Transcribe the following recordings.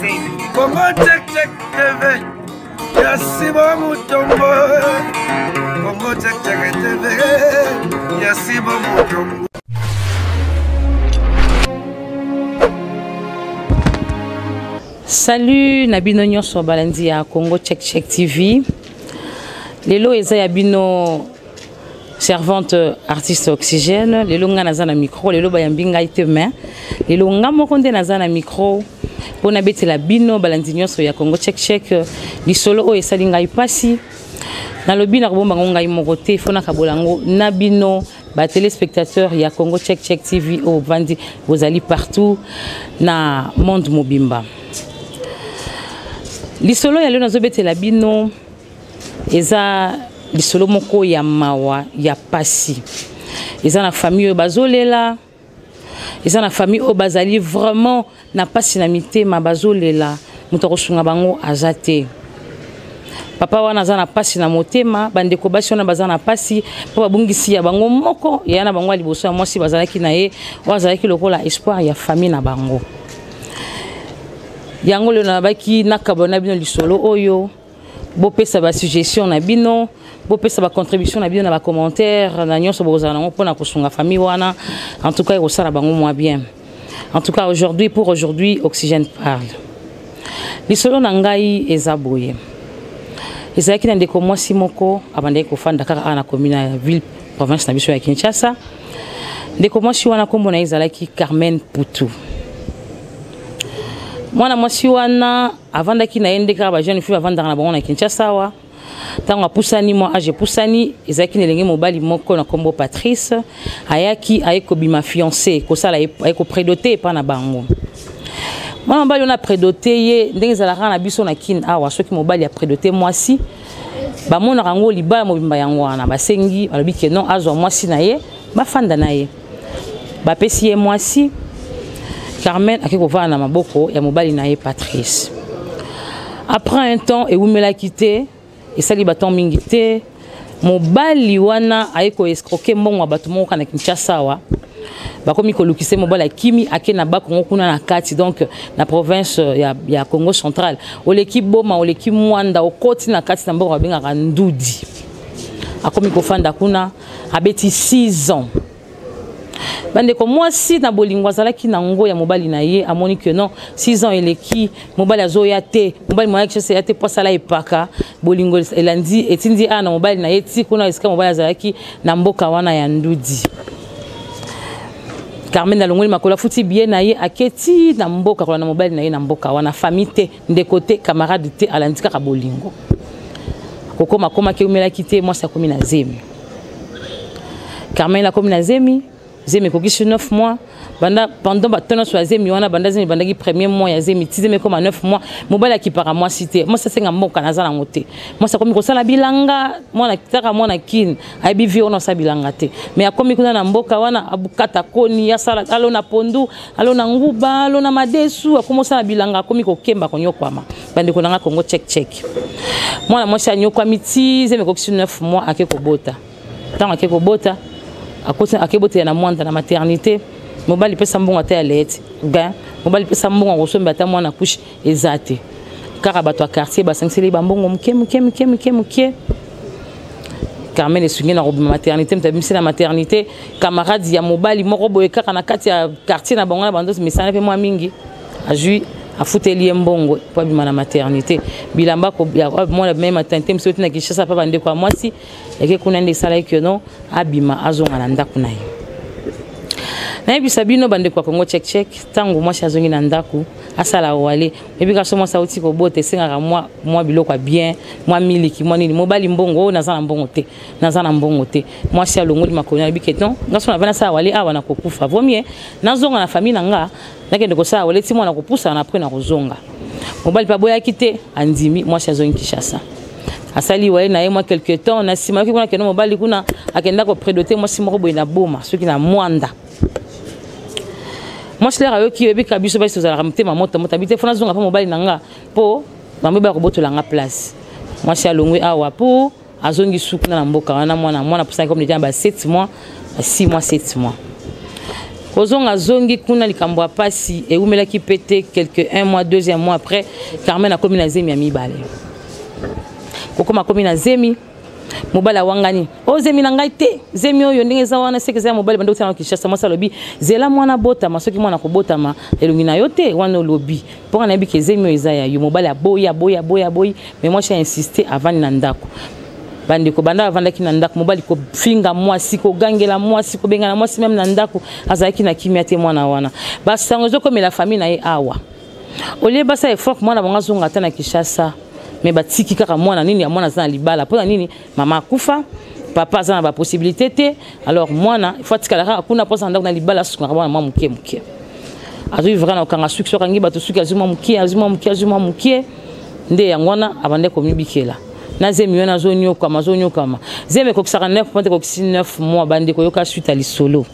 Congo check check TV. Yasiba Mutombo. Congo check check TV. Yasiba Mutombo. Salut Nabino Nyonso Balandi à Congo Check Check TV. Lelo eza yabino servante artiste oxygène. Lelo nga nazana micro. Lelo bayambinga ite main. Lelo nga mokonde nazana micro. Pona bete la bino Balandi Nyonso ya Congo Check Check. Lisolo o esali ngai pasi. Na lobi na robomba ngai mokote fona kabolango nabino ba téléspectateurs ya Congo Check Check TV au Vandi vous allez partout na monde mobimba. Lisolo ya leo nazobetela bino eza lisolo moko ya mawa ya pasi. Eza na famille o bazolela. Eza na famille o bazali vraiment na pasi na mitema bazolela. Muto kosunga bango azate. Papa wana aza na pasi na motema, bandeko basi wana baza na pasi, po babungisi ya bango moko, ya na bango liboso ya mwasi bazalaki na ye, bazalaki lokola espoir ya famille na bango. Yango le na baki nakabona bino lisolo oyo, bo pesa ba suggestion na bino, bo pesa ba contribution na bino na ba commentaire na nyonso bozana ngo pona kosunga famille wana. En tout cas, osala bango moi bien. En tout cas, aujourd'hui pour aujourd'hui, Oxygène parle. Lisolo na ngai ezaboye. Ezaki na ndeko mwasi moko abandaki kofanda kaka ana commune ya ville province na biso ya Kinshasa. Ndeko mwasi wana kombo na ezalaki Carmen Poutou. Mwana mwasi wana avandaki na endeka ba jeune fille avandaka na bango na Kinshasa wa. Tango apusani mo age pusani ezaki nelenge mobali moko na kombo Patrice ayaki ayeko bima fiancé ko sala ayeko prédoter pa na bango. Mwana mobali on a prédoté ye ndenge zalaka na biso na kin awa soki mobali a prédoté mwasi ba mona rango libala mobimba yango wana basengi balobi ke non azwa mwasi na ye bafanda na ye ba pesi ye mwasi Carmen akiko va na maboko ya mobali na ye Patrice. Après un temps et umela quitté et sali baton mingi te mobali wana ayeko escroquer mbongo bato moko na Kinshasa wa bakomi kolukise mobala kimi akena bakongo kuna na kati donc na province ya Congo central oleki boma oleki mwanda okoti na kati na mboko babengaka ndudi akomi kofanda kuna abeti 6 ans bande ko mwasi na bolingo azalaki na ngo ya mobali na ye amoni que non 6 ans eleki mobali azoya te mobali moya kise ya te posala epaka bolingo elandi etindi ana mobali na ye ti kuna esika mobali azalaki na mboka wana ya ndudi. Carmen na longoli makola futi bien na ye aketi na mboka kwa na mobali na ye na mboka wana famille te ndekote camarade te alandika ka bolingo kokoma koma ke umela kite moi sa komi na zemi. Carmen la komi na zemi kokisi 9 mois banda pendant batona sur zemi wana banda zemi banda ki premier mois ya zemi tizeme comme 9 mois mobali akipara moi cité moi ça senga mboka na zala ngote moi ça komi ko sala bilanga moi na kitaka moi na kin aibi vi ona sa bilanga te mais akomi kuna na mboka wana abukata koni ya sala alo na pondu alo na nguba alo na madesu akomo sala bilanga akomi ko kemba ko nyokwama bande ko nanga Congo check check moi na moi sa nyokwa miti zeme ko 9 mois akeko bota tant akeko bota akebote na mwanda na maternité mobali pesa mbongo ata ya lete ben mobali pesa mbongo kosomba ata mwana couche ezate kaka bato a quartier basangseli bambongo muke Carmen esungi na robima maternité mtabimisi na maternité camarade ya mobali moko boye kaka na kati ya quartier na bango na bandosi misana pe mwa mingi ajui afuteli mbongo po bima na maternité bilamba ko mwana même maternité msoti na Kinshasa pa bande kwa mwasi eke kuna nde sala que non abima azonga na ndaku na ye na yebisa bino bande kwa Congo check check tango mwasi azongi na ndaku asala wale ebika so mwasa uti ko bote senga mwa biloko bien mwa miliki mwa nini mobali mbongo nazana mbongo te mwasi alongoli makoni ebike non ngaso na bana sa wale awa na kokufa vomie nazonga na famille nanga nakende ko sa wale ti mwana kopusa na après na kozonga mobali pa boya kite andimi mwasi azongi Kinshasa asali wale na ye mwa quelque temps na sima kuna keno mobali kuna akenda ko prédoter mwasi moko boye na boma soki na mwanda moi je l'ai qui est bien biso basi tozala ramte mamoto motabite fona zonga pa mobali nanga po bambe ba kobotola nga place moi si alongwe awa po azongi suku na mboka wana mwana posa comme déjà ba 7 mois 6 mois 7 mois kozonga zongi kuna likambo ya pasi eumelaki pété quelques un mois deuxième mois après Carmen a commis na zemi ya mibale kokoma komi na zemi mobala wangani o zemi na ngai te zemi oyo ndenge za wana seke za mobala bando utana kishasa mwasa lobi zela mwana bota masoki mwana kobota ma elungi na yo te wana lobi ponga na bike zemi oyo za ya yo mobala boya mais moi j'ai insisté avant na ndako bandeko banda avandaki na ndako mobali ko finga mwasi ko gangela mwasi ko bengana mwasi même na ndako azalaki na kimia te mwana wana basango zo comme la famille na ye awa olie basa effort mwana bonga zonga tana kishasa mais batiki kaka mwana nini ya mwana za libala pona nini mama kufa papa za na ba possibilité te alors mwana il faut tikala kuna posa ndako na libala suka mwana mama muke azu vra na kanga suki soka ngi bato suki azuma muke nde yangwana abande ko mibikela na zemi yona zonyo kama zeme ko kisaka 9 point ko kisi 9 mois bande ko yoka suite à lisolo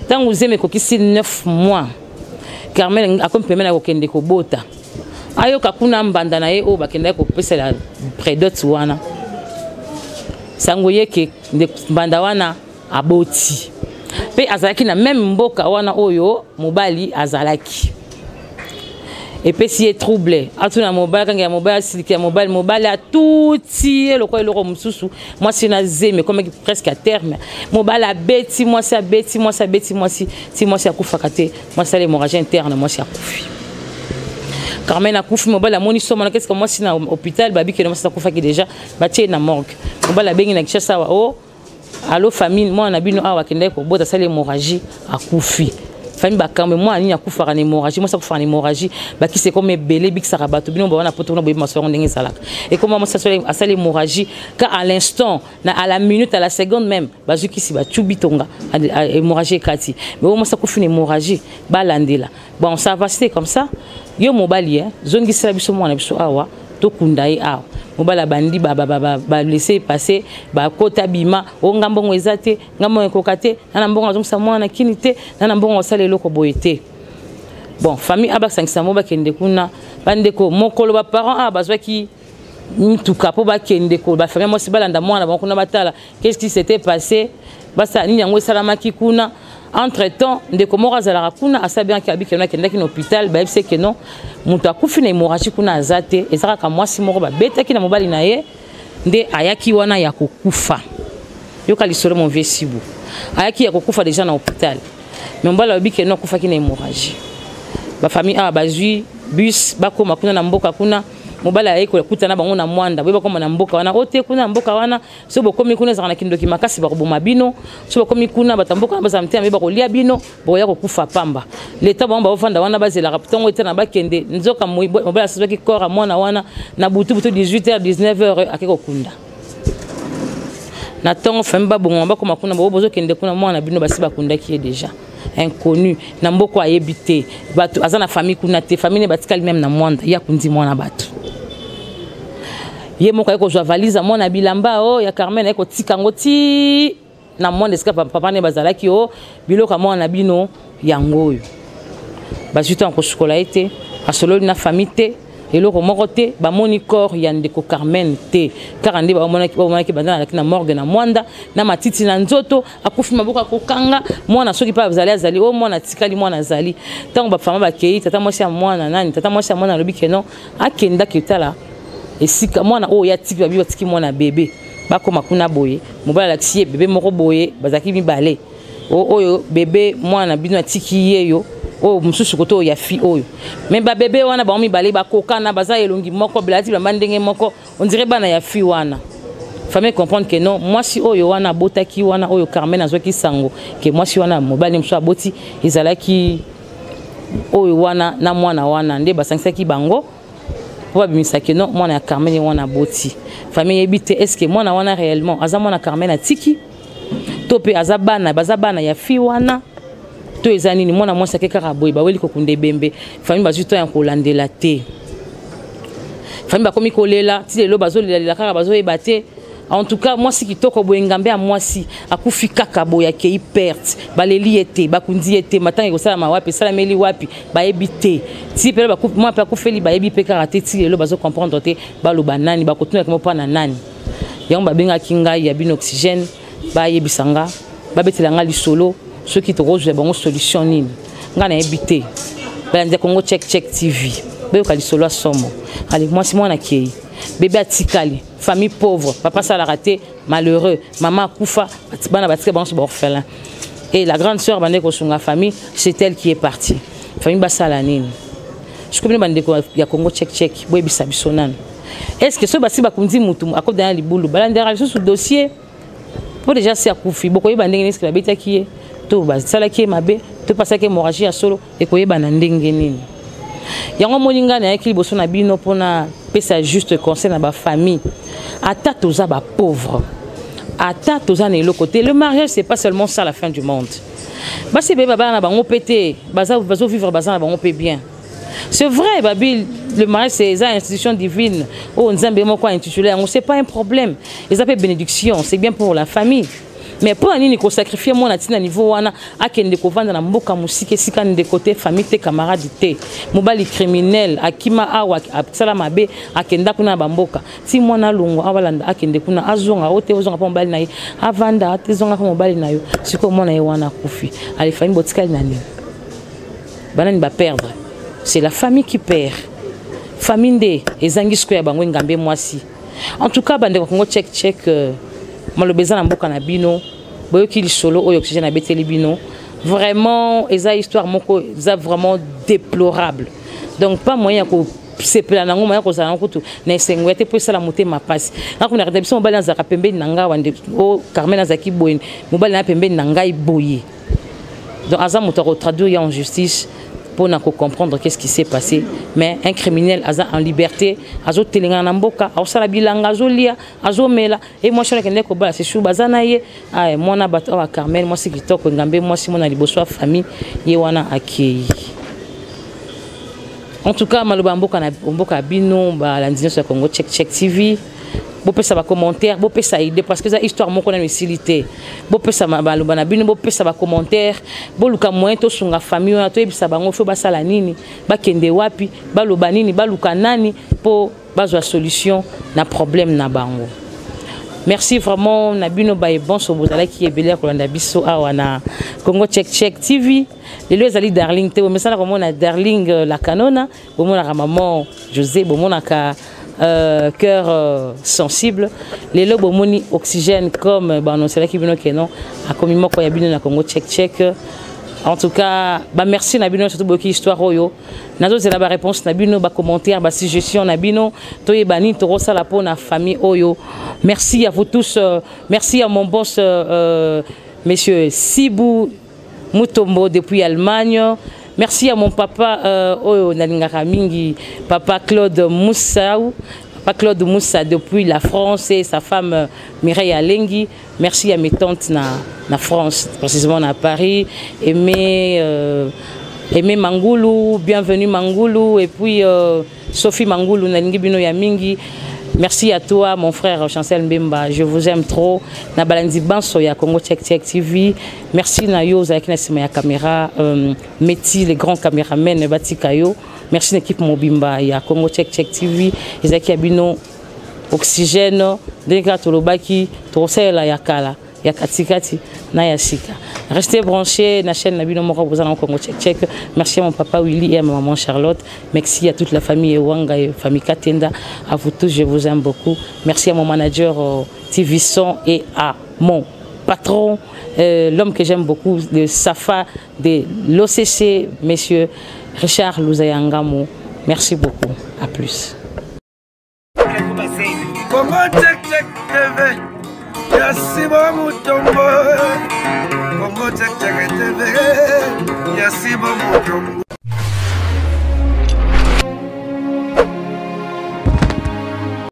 tangu zeme ko kisi 9 mois Carmen akompemena ko kende ko bota ayoka kuna mbanda na ye o bakenda ko pesa la prédote wana sango yeke mbanda wana aboti pe azalaki na même mboka wana oyo mobali azalaki et puis si est troublé atuna mobali kanga ya mobali siliki ya mobali a touti eloko eloko mususu moi c'est na zeme comme presque à terme mobali a beti moi c'est si moi c'est akufaka te moi c'est l'hémorragie interne moi c'est akufi Carmen a kufi mobali a moni soma qu'est-ce que moi c'est na hôpital babi que moi c'est akufaki déjà batie na morgue mobali a bengi na kishasa wa o allo famille moi na bino awa kende ko bota c'est l'hémorragie akufi famille bakambe moi ni akufaka na hémorragie moi ça kufaka na hémorragie baki c'est comme belé bik sarabato bino bana poto na boyi maso ndenge salaka et comment moi ça soit à cette hémorragie car à l'instant à la minute à la seconde même bazuki si ba chubitonga hémorragie kati mais moi ça kufina hémorragie balandela bon ça va c'est comme ça yo mobali zongi sala biso mwana biso awa to kundai awa mobala bandi ba laisser passer ba kota bima o ngambongo ezate ngambo ekokate na mbongo azomsa mwana kinite na mbongo sala eloko boyete bon famille aba sangisa mo ba kende kuna bandeko mokolo ba parents aba zwaki mituka po ba kende ko ba famille mo sibalanda mwana ba kuna batala qu'est-ce qui s'était passé basa nini yango salamaki kuna entre temps ndeko moko zala kuna asabia ki abiki na kenda ki na hôpital ba c'est que non mutu akufi na hémorragie kuna azate ezaka ka mwasi moko ba betaki na mobali na ye nde ayaki wana ya kokufa yoka lisolo mon vieux sibu ayaki ya kokufa déjà na hôpital mais mobali abiki na kufa ki na hémorragie ba famille a bazui bus bakoma kuna na mboka kuna mobala ayeko kutana bango na mwanda beba koma na mboka wana ote kuna mboka wana so bokomi kuna za na kindoki makasi ba koboma bino so bokomi kuna batamboka baza mtia beba kolia bino boya kokufa pamba leta bamba ofanda wana bazela rapitongo ete na bakende nzoka mobala sazaki kora mwana wana na butu 18h 19h akeko kunda na tongo femba bongo bakoma kuna bozo kende kuna mwana bino basi bakunda ki déjà inconnu na mboko ayebite batu azana famille kuna te famille batikali même na mwanda ya kundi mwana batu ye moko eko zwa valise mwana bilamba o ya Carmen eko tikango ti na mwanda eska papa ne bazalaki o biloko mwana bino yangoyo bazuto en kosukola ete asolo na famille te eloko moko te ba moni corps ya ndeko Carmen te karande ba monaki bandana na morgue na mwanda na matiti na nzoto akufi maboka kokanga mwana soki pa azali o mwana tikali mwana azali tango ba fama ba kei tata mwasi ya mwana nani tata mwasi ya mwana lobi keno akenda kitala esika mwana o ya tiki babi batiki mwana bébé bakoma kuna boye mobala laxie bébé moko boye bazaki mibale oyo bébé mwana bino atiki yeyo o mususu koto ya fi oyo mais ba bébé wana ba mibale bakoka na baza elongi moko blati ba ndenge moko on dirait bana ya fi wana famille comprendre que non moi si oyo wana botaki wana oyo Carmen azwaki sango que moi si wana mobali mso aboti ezalaki oyo wana na mwana wana nde basangisaki bango pour bimisa que non mwana ya Carmen wana boti famille ebite est-ce que mwana wana réellement aza mwana Carmen atiki tope azabana bazabana ya fi wana to ezanini mwana mwasi akeka boye ba weli kokunde bembe famille bazuto ya kolandela te famille bakomi kolela ti lelo bazolela kaka bazoyeba te en tout cas moi si kitoko boye ngambe ya mwasi akufi kaka boye akei perte baleli ete bakundi ete matanga kosala mawapi sala meli wapi bayebi te ti pele bakufi moi pe akufeli bayebi pe kaka te ti lelo bazo comprendre te baloba nani bakotuna kemo pa na nani yango babenga kinga ya bino oxygène bayebisanga babetela nga lisolo ceux qui te rejoignent bon solution nini ngana habité bande Congo check TV be ko lisolo somo allez moi si moi na kiei bébé atikali famille pauvre papa ça l'a raté malheureux maman kufa bana batike bon orphelin et la grande sœur bande ko sunga famille c'est elle qui est partie famille basala nini je connais bande ko ya Congo check boy bisa bisonana est-ce que ce basi bakundi mutu akop dans libulu balandera sous dossier pour déjà c'est akufi boko yeba ndenge nini babeta kié to basala ki mabe to pasa ke hémorragie ya solo et ko yeba na ndenge nini yango moninga na yaki liboso na bino pona pesa juste conseil na ba famille ata toza ba pauvre ata toza na le côté le mariage c'est pas seulement ça la fin du monde basi beba bana bango pété baza vivre baza na bango pe bien. C'est vrai, Babil, le mariage c'est une institution divine. Oh, Nzambe moko intitulé, c'est pas un problème. Les appels bénédiction, c'est bien pour la famille. Mais pour un ko sacrifier mon atina niveau wana akende ko vanda na mboka musike sika de côté famille te camarade te. Mobali criminel akima awa sala mabe akenda kuna bamboka. Si mwana lungu awalanda akende kuna azonga ote ozonga pa mobali na ye avanda atezonga pa mobali na yo. Siko mwana ye wana kufi. Ali famille botikali na nini. Bana ni ba perdre. C'est la famille qui perd. Famille nde ezangisko ya bango ngambe mwasi. En tout cas bande Congo check malobeza na mboka na bino boyoki lisolo oyo oxygène na beteli bino vraiment eza histoire moko eza vraiment déplorable. Donc pas moyen ko sepela nango moyen ko sala kutu na sengwete po sala motema passe. Ngako na redemption mobali na zaka pembeni nanga wande o Carmen azaki boyeni mobali na pembeni nangai boye. Donc aza moto ko traduire en justice pour comprendre qu'est-ce qui s'est passé. Mais un criminel en liberté, azo telinga na mboka, azo bilanga, azo lia, azo mela. Et moi je suis là que c'est chou bazanaye. Ah moi na bato wa Carmen, moi c'est kitoko ngambe, moi si mon na liboso famille yewana akei. En tout cas maloba mboka bino ba la ndino sur Congo check TV. Bo pesa ba commentaire, bo pesa idée parce que ça histoire moko na utilité. Bo pesa maloba na bino, bo pesa ba commentaire, bo luka moyen to sunga famille na to ebisa bango fo basala nini, ba kende wapi, ba loba nini, ba luka nani po bazwa solution na problème na bango. Merci vraiment na bino ba e bon so bozala ki ebele ko landa biso awa na Congo check TV. Les ezali darling te, mais ça na komona darling la canona, bo mona ka maman José, bo mona ka cœur sensible les lobes moni oxygène comme bah non c'est là qui vient que non a comme moko ya bino na Congo check en tout cas bah merci na bino surtout beaucoup histoire oyo nazo zela ba réponse na bino ba commentaire ba suggestion na bino to yebani to rosala po na famille oyo. Merci à vous tous, merci à mon boss monsieur Sibou Mutombo depuis Allemagne. Merci à mon papa, papa Claude Moussaou, papa Claude Moussa depuis la France et sa femme Mireille Alengi. Merci à mes tantes na France, précisément à Paris. Aimé Mangoulou, bienvenue Mangoulou. Et puis Sophie Mangoulou, Nalingi Bino Yamingi. Merci à toi, mon frère Chancel Mbemba. Je vous aime trop. Na balandi banso ya Congo check TV. Merci na yo za kinasima ya caméra. Meti les grands caméramens batikayo. Merci l'équipe Mobimba ya Congo check TV. Ezaki abino oxygène. Denga tolobaki tosela ya kala. Ya katikati na ya sika. Restez branchés na chaîne Nabino Moko vous allez en Congo check. Merci à mon papa Willy et à ma maman Charlotte. Merci à toute la famille Ewanga et famille Katenda. À vous tous, je vous aime beaucoup. Merci à mon manager TV Son et à mon patron, l'homme que j'aime beaucoup, de Safa, de l'OCC, monsieur Richard Louzayangamo. Merci beaucoup. À plus. Yasiba mutombo, Congo check TV, Yasiba mutombo.